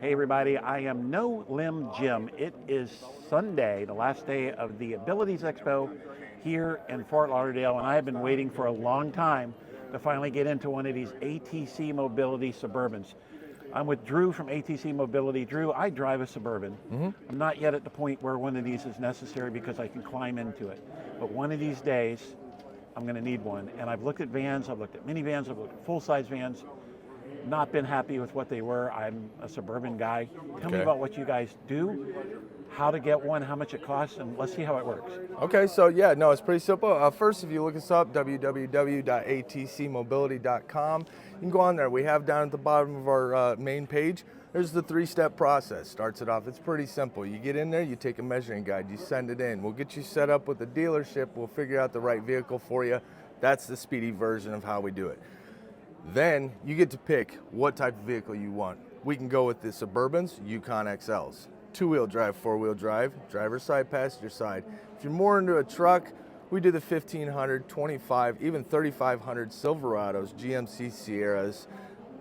Hey everybody, I am No Limb Jim. It is Sunday, the last day of the Abilities Expo here in Fort Lauderdale, and I have been waiting for a long time to finally get into one of these ATC Mobility Suburbans. I'm with Drew from ATC Mobility. Drew, I drive a Suburban. I'm not yet at the point where one of these is necessary because I can climb into it. But one of these days, I'm going to need one. And I've looked at vans, I've looked at minivans, I've looked at full-size vans. Not been happy with what they were. I'm a Suburban guy. Tell me about what you guys do, how to get one, how much it costs, and let's see how it works. Okay, so yeah, no, it's pretty simple. First, if you look us up, www.atcmobility.com, you can go on there. We have down at the bottom of our main page, there's the three-step process. Starts it off, it's pretty simple. You get in there, you take a measuring guide, you send it in. We'll get you set up with the dealership, we'll figure out the right vehicle for you. That's the speedy version of how we do it. Then you get to pick what type of vehicle you want. We can go with the Suburbans, Yukon XLs. Two-wheel drive, four-wheel drive, driver's side, passenger side. If you're more into a truck, we do the 1500, 25, even 3500 Silverados, GMC Sierras.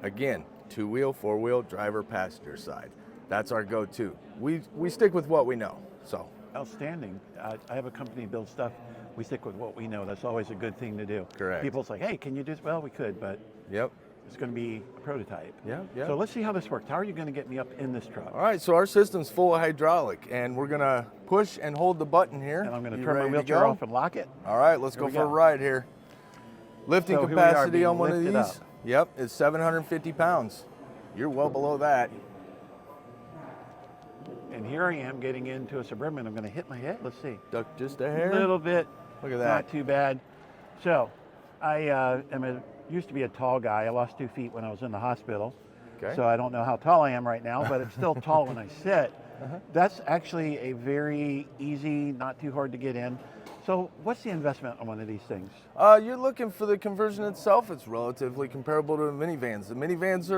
Again, two-wheel, four-wheel, driver, passenger side. That's our go-to. We stick with what we know. So outstanding. I have a company that builds stuff. We stick with what we know. That's always a good thing to do. Correct. People's like, hey, can you do this? Well, we could, but yep. It's going to be a prototype. Yeah. So let's see how this works. How are you going to get me up in this truck? All right, so our system's full of hydraulic, and we're going to push and hold the button here. And I'm going to turn my wheelchair off and lock it. All right, let's go for a ride here. Lifting capacity on one of these, yep, is 750 pounds. You're well below that. And here I am getting into a Suburban. I'm going to hit my head. Let's see. Duck just a hair. A little bit. Look at that. Not too bad. So I used to be a tall guy. I lost 2 feet when I was in the hospital. Okay. So I don't know how tall I am right now, but it's still tall when I sit. That's actually a very easy, not too hard to get in. So what's the investment on one of these things? You're looking for the conversion itself. It's relatively comparable to the minivans. The minivans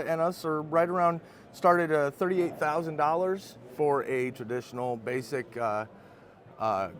and us are right around, started at $38,000 for a traditional basic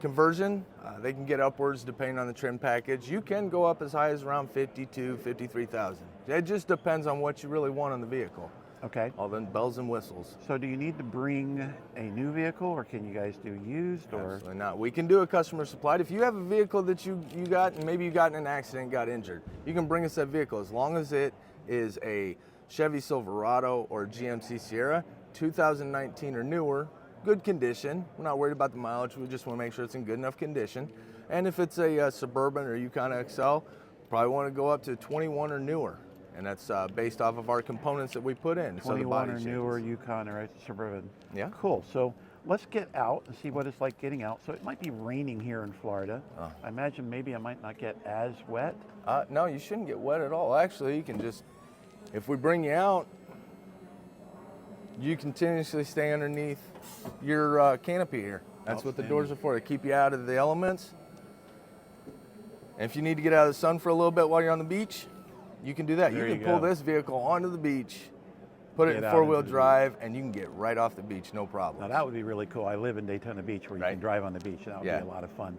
conversion. They can get upwards depending on the trim package. You can go up as high as around 52, 53,000. It just depends on what you really want on the vehicle. Okay. All the bells and whistles. So do you need to bring a new vehicle, or can you guys do used? Or absolutely not. We can do a customer supplied. If you have a vehicle that you got and maybe you got in an accident, got injured, you can bring us that vehicle as long as it is a Chevy Silverado or GMC Sierra, 2019 or newer. Good condition. We're not worried about the mileage. We just want to make sure it's in good enough condition. And if it's a Suburban or Yukon XL, probably want to go up to 21 or newer. And that's based off of our components that we put in. 21 or newer Yukon or Suburban. Yeah. Cool. So let's get out and see what it's like getting out. So it might be raining here in Florida. I imagine maybe I might not get as wet. No, you shouldn't get wet at all. Actually, you can just, if we bring you out, you continuously stay underneath your canopy here. That's what the doors are for, to keep you out of the elements. And if you need to get out of the sun for a little bit while you're on the beach, you can do that. You can pull this vehicle onto the beach, put it in four-wheel drive, and you can get right off the beach, no problem. Now that would be really cool. I live in Daytona Beach where you can drive on the beach. That would be a lot of fun.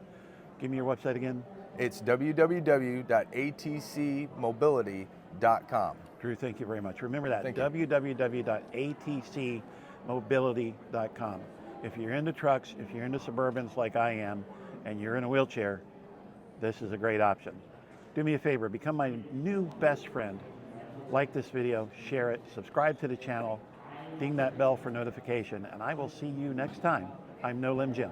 Give me your website again. It's www.atcmobility.com. Drew, thank you very much. Remember that, www.atcmobility.com. If you're into trucks, if you're into Suburbans like I am, and you're in a wheelchair, this is a great option. Do me a favor, become my new best friend. Like this video, share it, subscribe to the channel, ding that bell for notification, and I will see you next time. I'm No Limb Jim.